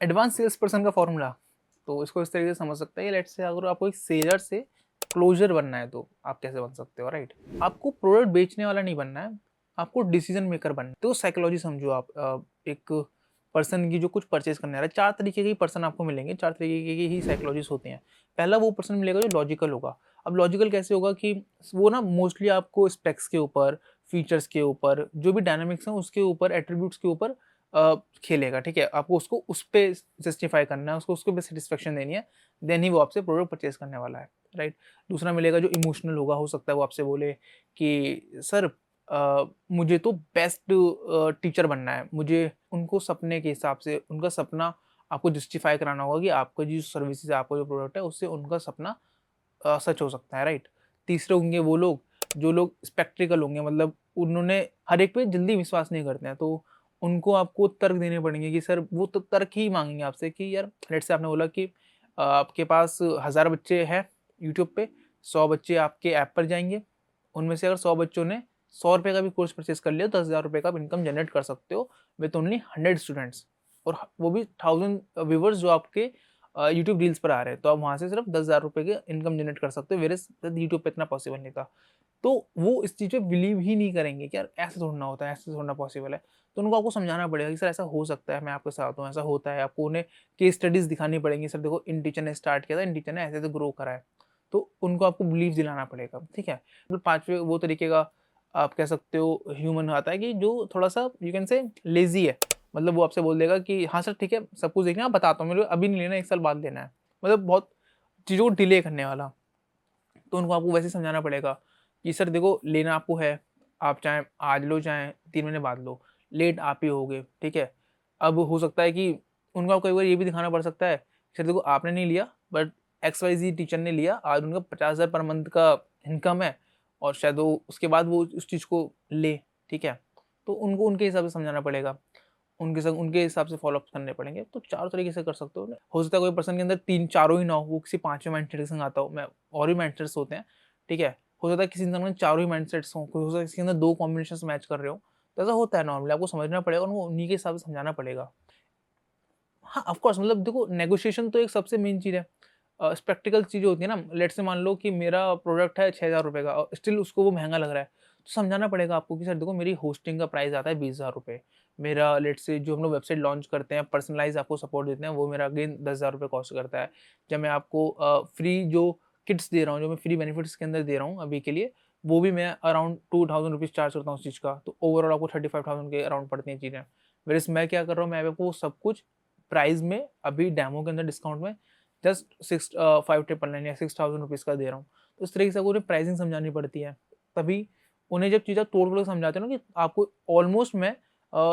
Advance sales person का formula, तो इसको इस तरीके से समझ सकते हैं। लेट्स से अगर आपको एक सेलर से क्लोजर बनना है तो आप कैसे बन सकते हो, राइट। आपको प्रोडक्ट बेचने वाला नहीं बनना है, आपको डिसीजन मेकर बनना है। तो साइकोलॉजी समझो आप, एक पर्सन की जो कुछ परचेज करने आ रहा है, 4 तरीके के ही पर्सन आपको मिलेंगे, 4 तरीके की ही साइकोलॉजिस्ट होते हैं। पहला वो पर्सन मिलेगा जो लॉजिकल होगा। अब लॉजिकल कैसे होगा कि वो ना मोस्टली आपको स्पेक्स के ऊपर, फीचर्स के ऊपर, जो भी डायनामिक्स हैं उसके ऊपर, एट्रीब्यूट्स के ऊपर खेलेगा, ठीक है। आपको उसको उस पे जस्टिफाई करना है, उसको उसके पे सेटिस्फेक्शन देनी है, देन ही वो आपसे प्रोडक्ट परचेज करने वाला है, राइट। दूसरा मिलेगा जो इमोशनल होगा। हो सकता है वो आपसे बोले कि सर मुझे तो बेस्ट टीचर बनना है, मुझे उनको सपने के हिसाब से उनका सपना आपको जस्टिफाई कराना होगा कि आपका जो सर्विसेज है, आपका जो प्रोडक्ट है, उससे उनका सपना सच हो सकता है, राइट। तीसरे होंगे वो लोग जो लोग स्पेक्ट्रिकल होंगे, मतलब उन्होंने हर एक पे जल्दी विश्वास नहीं करते हैं, तो उनको आपको तर्क देने पड़ेंगे कि सर वो तो तर्क ही मांगेंगे आपसे कि यार लेट्स से आपने बोला कि आपके पास 1000 बच्चे हैं यूट्यूब पे, 100 बच्चे आपके ऐप पर जाएंगे, उनमें से अगर 100 बच्चों ने 100 रुपये का भी कोर्स परचेज कर लिया तो 10,000 रुपये का इनकम जनरेट कर सकते हो विथ ओनली 100 स्टूडेंट्स, और वो भी 1000 व्यूवर्स जो आपके यूट्यूब रील्स पर आ रहे हैं, तो आप वहाँ से सिर्फ 10,000 रुपये के इनकम जनरेट कर सकते हो, वेरेस यूट्यूब पे इतना पॉसिबल नहीं था। तो वो इस चीज़ पे बिलीव ही नहीं करेंगे कि यार ऐसे थोड़ा ना होता है, ऐसे थोड़ा ना पॉसिबल है। तो उनको आपको समझाना पड़ेगा कि सर ऐसा हो सकता है, मैं आपके साथ हूँ, ऐसा होता है। आपको उन्हें केस स्टडीज़ दिखानी पड़ेंगी, सर देखो इन टीचर ने स्टार्ट किया था, इन टीचर ने ऐसे-ऐसे ग्रो करा है। तो उनको आपको बिलीव दिलाना पड़ेगा, ठीक है। मतलब 5वें वो तरीके का आप कह सकते हो ह्यूमन आता है कि जो थोड़ा-सा यू कैन से लेज़ी है। मतलब वो आपसे बोल देगा कि हाँ सर ठीक है, सब कुछ देखना है, बताता हूँ, मेरे को अभी नहीं लेना, 1 साल बाद लेना है। मतलब बहुत चीज़ों को डिले करने वाला। तो उनको आपको वैसे समझाना पड़ेगा कि सर देखो लेना आपको है, आप चाहें आज लो, चाहें 3 महीने बाद लो, लेट आप ही होगे, ठीक है। अब हो सकता है कि उनको कई बार ये भी दिखाना पड़ सकता है, सर देखो आपने नहीं लिया बट XYZ टीचर ने लिया, आज उनका 50,000 पर मंथ का इनकम है और शायद वो उसके बाद वो उस चीज़ को ले, ठीक है। तो उनको उनके हिसाब से समझाना पड़ेगा। उनके हिसाब से फ़ॉलो अप करने पड़ेंगे। तो 4 तरीके से कर सकते हो। हो सकता है कोई पर्सन के अंदर 3 चारों ही ना हो, वो किसी 5वें माइंडसेट के संग आता हो। मैं और भी माइंडसेट्स होते हैं, ठीक है। हो सकता है किसी इंसान में चारों ही माइंडसेट्स हों, कोई हो सकता है किसी के अंदर 2 कॉम्बिनेशंस मैच कर रहे हो। तो ऐसा होता है नॉर्मली, आपको समझना पड़ेगा, उनको उन्हीं के हिसाब से समझाना पड़ेगा। हाँ, ऑफ कोर्स मतलब देखो नेगोशिएशन तो एक सबसे मेन चीज़ है। स्पेक्टिकल चीज़ें होती है ना, लेट्स से मान लो कि मेरा प्रोडक्ट है 6,000 रुपए का और स्टिल उसको वो महँगा लग रहा है। तो समझाना पड़ेगा आपको कि सर देखो मेरी होस्टिंग का प्राइस आता है 20,000 रुपए। मेरा लेट्स से जो हम लोग वेबसाइट लॉन्च करते हैं, पर्सनलाइज़ आपको सपोर्ट देते हैं, वो मेरा अगेन 10,000 रुपए कॉस्ट करता है। जब मैं आपको फ्री जो किट्स दे रहा हूँ, जो मैं फ्री बेनिफिट्स के अंदर दे रहा हूँ अभी के लिए, वो भी मैं अराउंड 2,000 रुपीज़ चार्ज करता हूँ उस चीज़ का। तो ओवरऑल आपको 35,000 के अराउंड पड़ती हैं चीज़ें। व्हेयरएज़ मैं क्या कर रहा हूँ, मैं आपको सब कुछ प्राइस में अभी डेमो के अंदर डिस्काउंट में जस्ट 5,999 या 6,000 रुपीज़ का दे रहा हूँ। तो इस तरीके से आपको उन्हें प्राइसिंग समझानी पड़ती है। तभी उन्हें जब चीज़ें तोड़-तोड़ के समझाते हो ना कि आपको ऑलमोस्ट मैं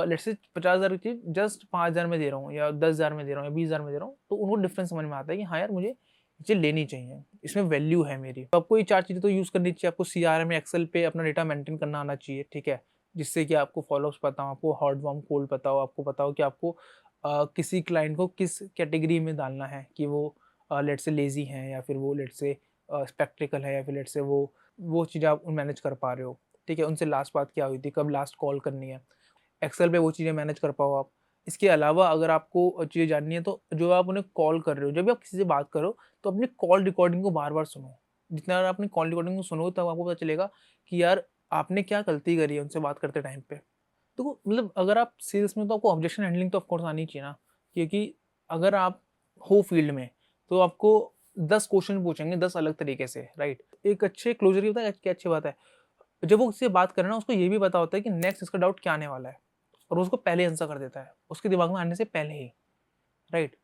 लेट्स से 50,000 की चीज़ जस्ट 5,000 में दे रहा हूँ या 10,000 में दे रहा हूँ या 20,000 में दे रहा हूँ, तो उनको डिफरेंस समझ में आता है कि हाँ यार मुझे ये चीज़ लेनी चाहिए, इसमें वैल्यू है मेरी। तो आपको ये 4 चीज़ें तो यूज़ करनी चाहिए, आपको सीआरएम या एक्सेल पे अपना डेटा मेंटेन करना आना चाहिए, ठीक है? जिससे कि आपको फॉलोअप्स पता हो, आपको हॉट, वार्म, कोल्ड पता हो, आपको पता हो कि आपको किसी क्लाइंट को किस कैटेगरी में डालना है कि वो लेट्स से लेज़ी हैं या फिर वो लेट्स से स्पेक्टिकल है या फिर लेट्स से वो चीज़ें आप मैनेज कर पा रहे हो, ठीक है? उनसे लास्ट बात क्या हुई थी, कब लास्ट कॉल करनी है, एक्सेल पे वो चीज़ें मैनेज कर पाओ आप। इसके अलावा अगर आपको चीज़ें जाननी है तो जो आप उन्हें कॉल कर रहे हो, जब भी आप किसी से बात करो तो अपनी कॉल रिकॉर्डिंग को बार-बार सुनो। जितना बार आप अपनी कॉल रिकॉर्डिंग को सुनोगे तब आपको पता चलेगा कि यार आपने क्या गलती करी है उनसे बात करते टाइम पे। तो मतलब अगर आप सेल्स में तो आपको ऑब्जेक्शन हैंडलिंग तो ऑफ कोर्स आनी चाहिए ना, क्योंकि अगर आप हो फील्ड में तो आपको 10 क्वेश्चन पूछेंगे 10 अलग तरीके से, राइट? एक अच्छे क्लोजर की पता है क्या अच्छी बात है? जब वो उससे बात करे ना उसको ये भी पता होता है कि नेक्स्ट इसका डाउट क्या आने वाला है और उसको पहले आंसर कर देता है, उसके दिमाग में आने से पहले ही, राइट?